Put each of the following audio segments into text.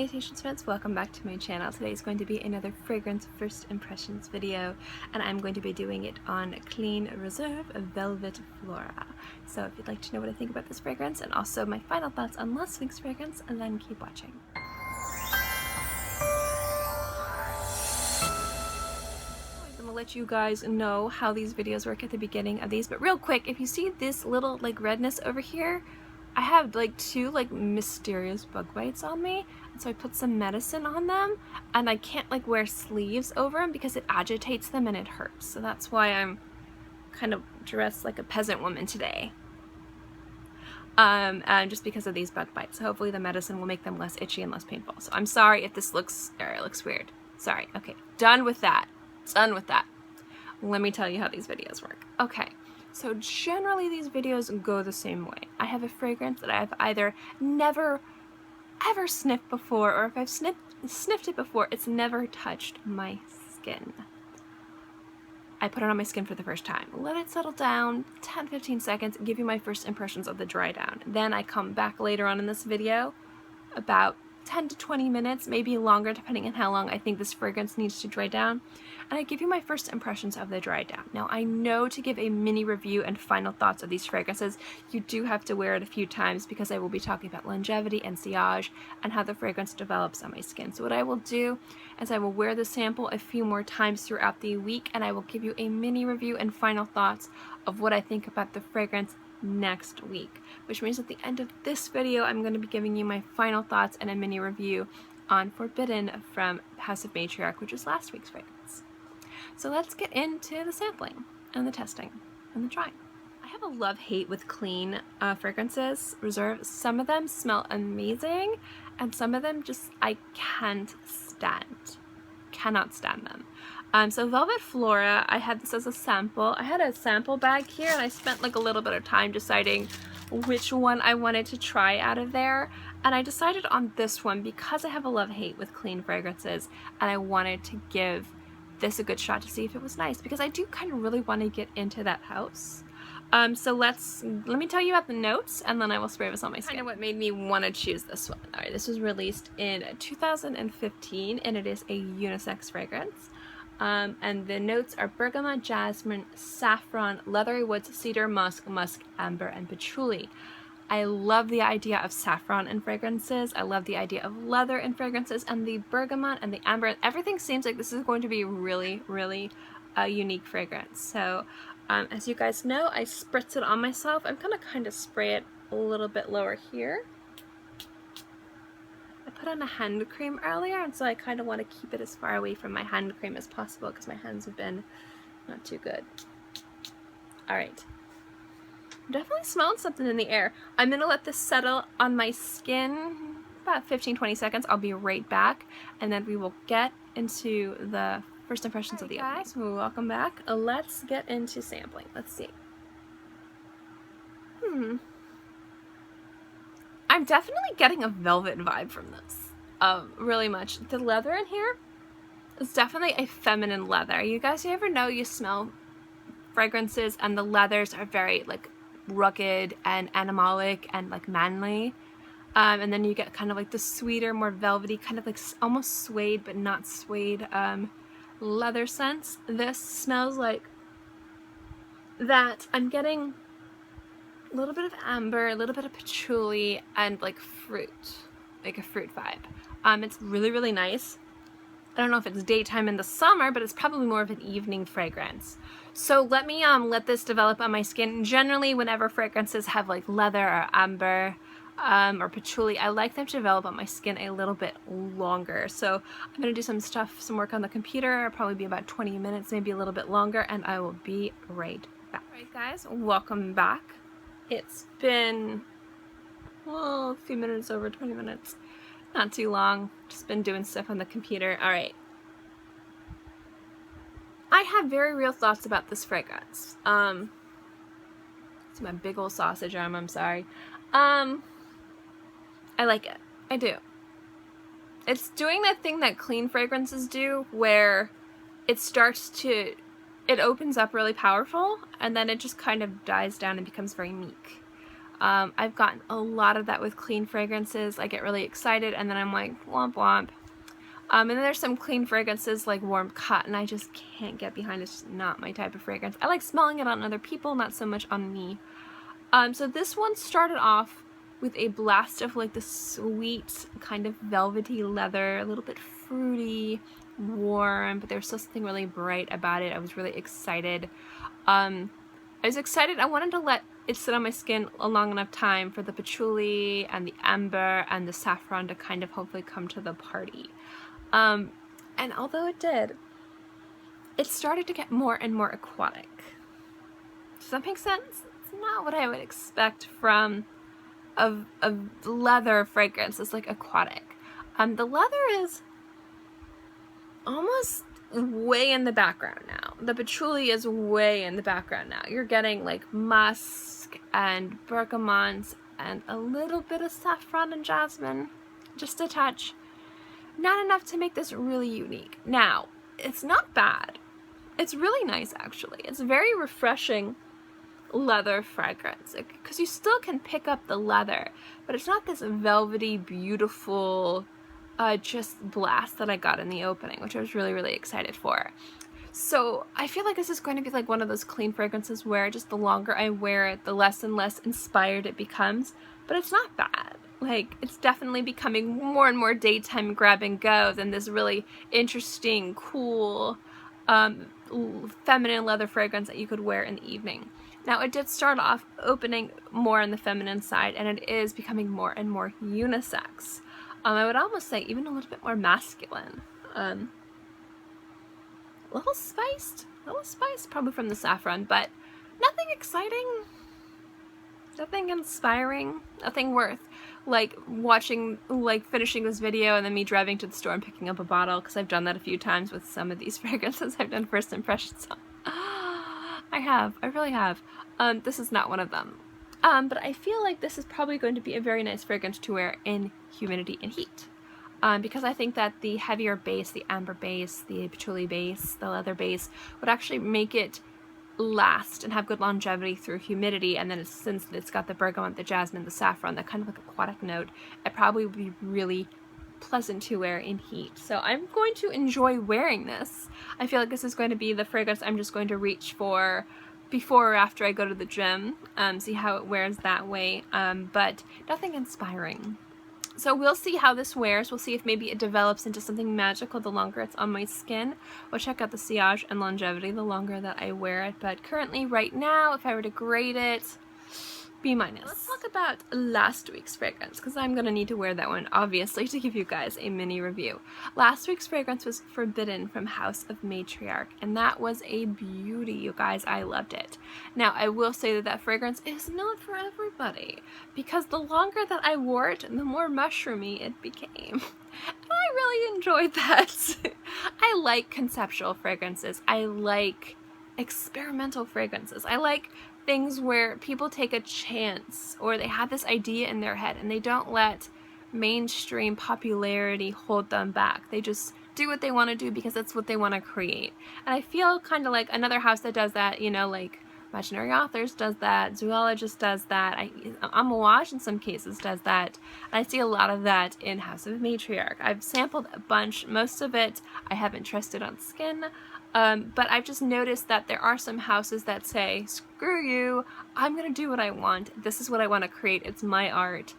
Salutations friends, welcome back to my channel. Today is going to be another fragrance first impressions video, and I'm going to be doing it on Clean Reserve Velvet Flora. So if you'd like to know what I think about this fragrance and also my final thoughts on last week's fragrance, then keep watching. I'm gonna let you guys know how these videos work at the beginning of these, but real quick, if you see this little like redness over here, I have like two like mysterious bug bites on me, and so I put some medicine on them, and I can't like wear sleeves over them because it agitates them and it hurts. So that's why I'm kind of dressed like a peasant woman today. And just because of these bug bites. So hopefully the medicine will make them less itchy and less painful. So I'm sorry if this looks weird. Sorry. Okay, done with that. Done with that. Let me tell you how these videos work. Okay. So generally these videos go the same way. I have a fragrance that I've either never ever sniffed before, or if I've sniffed it before, it's never touched my skin. I put it on my skin for the first time, let it settle down 10-15 seconds, give you my first impressions of the dry down. Then I come back later on in this video, about 10 to 20 minutes, maybe longer depending on how long I think this fragrance needs to dry down, and I give you my first impressions of the dry down. Now I know to give a mini review and final thoughts of these fragrances, you do have to wear it a few times because I will be talking about longevity and sillage and how the fragrance develops on my skin. So what I will do is I will wear the sample a few more times throughout the week, and I will give you a mini review and final thoughts of what I think about the fragrance next week, which means at the end of this video I'm going to be giving you my final thoughts and a mini review on Forbidden from House of Matriarch, which is last week's fragrance. So let's get into the sampling and the testing and the trying. I have a love-hate with clean fragrances, Reserve. Some of them smell amazing, and some of them just I cannot stand them. So Velvet Flora, I had this as a sample. I had a sample bag here, and I spent like a little bit of time deciding which one I wanted to try out of there. And I decided on this one because I have a love-hate with clean fragrances, and I wanted to give this a good shot to see if it was nice, because I do kind of really want to get into that house. So let me tell you about the notes, and then I will spray this on my skin. Kind of what made me want to choose this one. Alright, this was released in 2015, and it is a unisex fragrance. And the notes are bergamot, jasmine, saffron, leathery woods, cedar, musk, amber, and patchouli. I love the idea of saffron in fragrances. I love the idea of leather in fragrances, and the bergamot and the amber. Everything seems like this is going to be really, really a unique fragrance. So as you guys know, I spritz it on myself. I'm gonna kind of spray it a little bit lower here. I put on a hand cream earlier, and so I kind of want to keep it as far away from my hand cream as possible because my hands have been not too good. Alright. I'm definitely smelling something in the air. I'm going to let this settle on my skin about 15-20 seconds. I'll be right back, and then we will get into the first impressions of the opening. Guys, welcome back. Let's get into sampling. Let's see. I'm definitely getting a velvet vibe from this. Really much. The leather in here is definitely a feminine leather. You guys, you ever know you smell fragrances and the leathers are very like rugged and animalic and like manly, and then you get kind of like the sweeter, more velvety, kind of like almost suede but not suede leather scents. This smells like that. I'm getting a little bit of amber, a little bit of patchouli, and like fruit, like a fruit vibe. It's really, really nice. I don't know if it's daytime in the summer, but it's probably more of an evening fragrance. So let me let this develop on my skin. Generally, whenever fragrances have like leather or amber or patchouli, I like them to develop on my skin a little bit longer. So I'm gonna do some work on the computer. It'll probably be about 20 minutes, maybe a little bit longer, and I will be right back. Alright guys, welcome back. It's been a few minutes, over 20 minutes. Not too long. Just been doing stuff on the computer. Alright. I have very real thoughts about this fragrance. It's my big old sausage arm, I'm sorry. I like it. I do. It's doing that thing that clean fragrances do, where it opens up really powerful, and then it just kind of dies down and becomes very meek. I've gotten a lot of that with clean fragrances. I get really excited and then I'm like, womp womp. And then there's some clean fragrances like Warm Cotton I just can't get behind. It's just not my type of fragrance. I like smelling it on other people, not so much on me. So this one started off with a blast of like the sweet kind of velvety leather, a little bit fruity, warm, but there's still something really bright about it. I was really excited. I wanted to let it sit on my skin a long enough time for the patchouli and the amber and the saffron to kind of hopefully come to the party. And although it did, it started to get more and more aquatic. Does that make sense? It's not what I would expect from a leather fragrance. It's like aquatic. The leather is almost way in the background now. The patchouli is way in the background now. You're getting like musk and bergamot and a little bit of saffron and jasmine, just a touch. Not enough to make this really unique. Now, it's not bad. It's really nice actually. It's very refreshing leather fragrance because you still can pick up the leather, but it's not this velvety, beautiful just blast that I got in the opening, which I was really, really excited for. So I feel like this is going to be like one of those clean fragrances where just the longer I wear it, the less and less inspired it becomes, but it's not bad. Like, it's definitely becoming more and more daytime grab and go than this really interesting, cool, feminine leather fragrance that you could wear in the evening. Now, it did start off opening more on the feminine side, and it is becoming more and more unisex. I would almost say even a little bit more masculine. A little spiced probably from the saffron, but nothing exciting, nothing inspiring, nothing worth like finishing this video and then me driving to the store and picking up a bottle, because I've done that a few times with some of these fragrances I've done first impressions on. I really have. This is not one of them. But I feel like this is probably going to be a very nice fragrance to wear in humidity and heat. Because I think that the heavier base, the amber base, the patchouli base, the leather base, would actually make it last and have good longevity through humidity, and then since it's got the bergamot, the jasmine, the saffron, that kind of like aquatic note, it probably would be really pleasant to wear in heat. So I'm going to enjoy wearing this. I feel like this is going to be the fragrance I'm just going to reach for before or after I go to the gym, see how it wears that way, but nothing inspiring. So we'll see how this wears. We'll see if maybe it develops into something magical the longer it's on my skin. We'll check out the sillage and longevity the longer that I wear it, but currently right now, if I were to grade it, B-. Let's talk about last week's fragrance, because I'm going to need to wear that one, obviously, to give you guys a mini review. Last week's fragrance was Forbidden from House of Matriarch, and that was a beauty, you guys. I loved it. Now, I will say that that fragrance is not for everybody, because the longer that I wore it, the more mushroomy it became. And I really enjoyed that. I like conceptual fragrances. I like experimental fragrances. I like things where people take a chance, or they have this idea in their head and they don't let mainstream popularity hold them back. They just do what they want to do because that's what they want to create. And I feel kind of like another house that does that, you know, like Imaginary Authors does that, Zoologist does that, Amouage in some cases does that, and I see a lot of that in House of Matriarch. I've sampled a bunch. Most of it I haven't trusted on skin, but I've just noticed that there are some houses that say, screw you, I'm gonna do what I want, this is what I want to create, it's my art,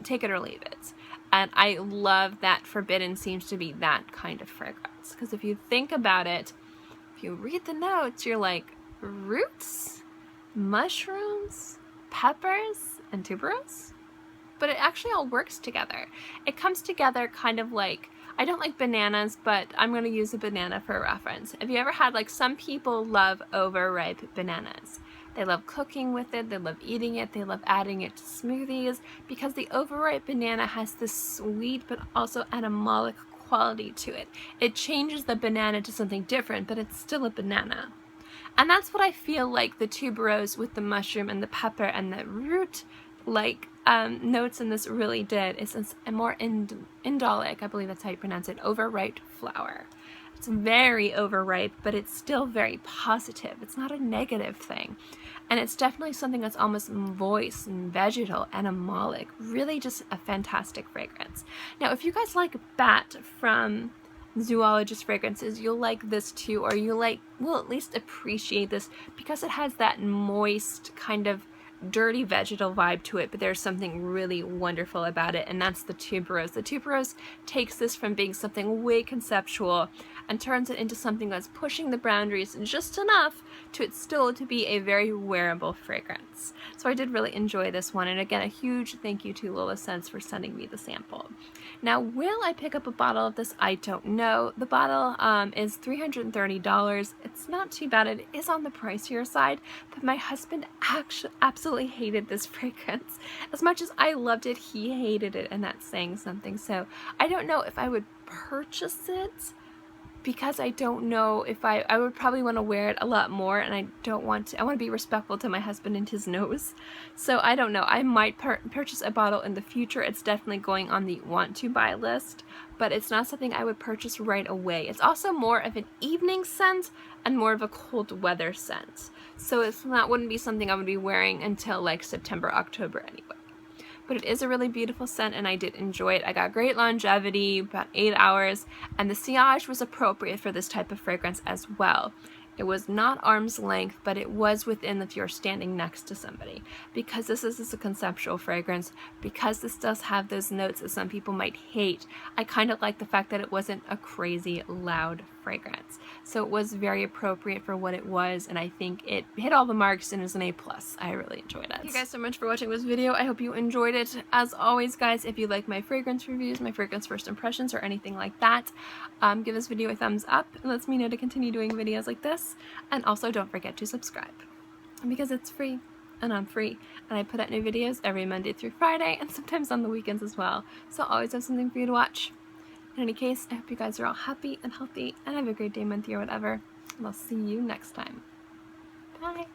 take it or leave it. And I love that Forbidden seems to be that kind of fragrance, because if you think about it, if you read the notes, you're like, roots, mushrooms, peppers, and tuberose? But it actually all works together. It comes together kind of like, I don't like bananas, but I'm going to use a banana for a reference. Have you ever had, like, some people love overripe bananas. They love cooking with it, they love eating it, they love adding it to smoothies, because the overripe banana has this sweet but also animalic quality to it. It changes the banana to something different, but it's still a banana. And that's what I feel like the tuberose with the mushroom and the pepper and the root like notes in this really did is a more indolic, I believe that's how you pronounce it, overripe flower. It's very overripe, but it's still very positive. It's not a negative thing. And it's definitely something that's almost moist and vegetal, animalic. Really just a fantastic fragrance. Now, if you guys like Bat from Zoologist Fragrances, you'll like this too, or you will at least appreciate this because it has that moist kind of dirty vegetal vibe to it, but there's something really wonderful about it, and that's the tuberose. The tuberose takes this from being something way conceptual and turns it into something that's pushing the boundaries just enough to it still to be a very wearable fragrance. So I did really enjoy this one, and again, a huge thank you to Lola Scents for sending me the sample. Now, will I pick up a bottle of this? I don't know. The bottle is $330. It's not too bad. It is on the pricier side, but my husband actually absolutely hated this fragrance. As much as I loved it, he hated it, and that's saying something. So I don't know if I would purchase it, because I don't know if I would probably want to wear it a lot more, and I want to be respectful to my husband and his nose. So I don't know. I might purchase a bottle in the future. It's definitely going on the want to buy list, but it's not something I would purchase right away. It's also more of an evening scent and more of a cold weather scent. So wouldn't be something I would be wearing until like September, October anyway. But it is a really beautiful scent, and I did enjoy it. I got great longevity, about 8 hours, and the sillage was appropriate for this type of fragrance as well. It was not arm's length, but it was within if you're standing next to somebody. Because this is a conceptual fragrance, because this does have those notes that some people might hate, I kind of like the fact that it wasn't a crazy loud fragrance. So it was very appropriate for what it was, and I think it hit all the marks and is an A+. I really enjoyed it. Thank you guys so much for watching this video. I hope you enjoyed it. As always, guys, if you like my fragrance reviews, my fragrance first impressions, or anything like that, give this video a thumbs up. It lets me know to continue doing videos like this. And also don't forget to subscribe, because it's free and I'm free, and I put out new videos every Monday through Friday, and sometimes on the weekends as well. So I'll always have something for you to watch. In any case, I hope you guys are all happy and healthy and have a great day, month, year, whatever, and I'll see you next time. Bye!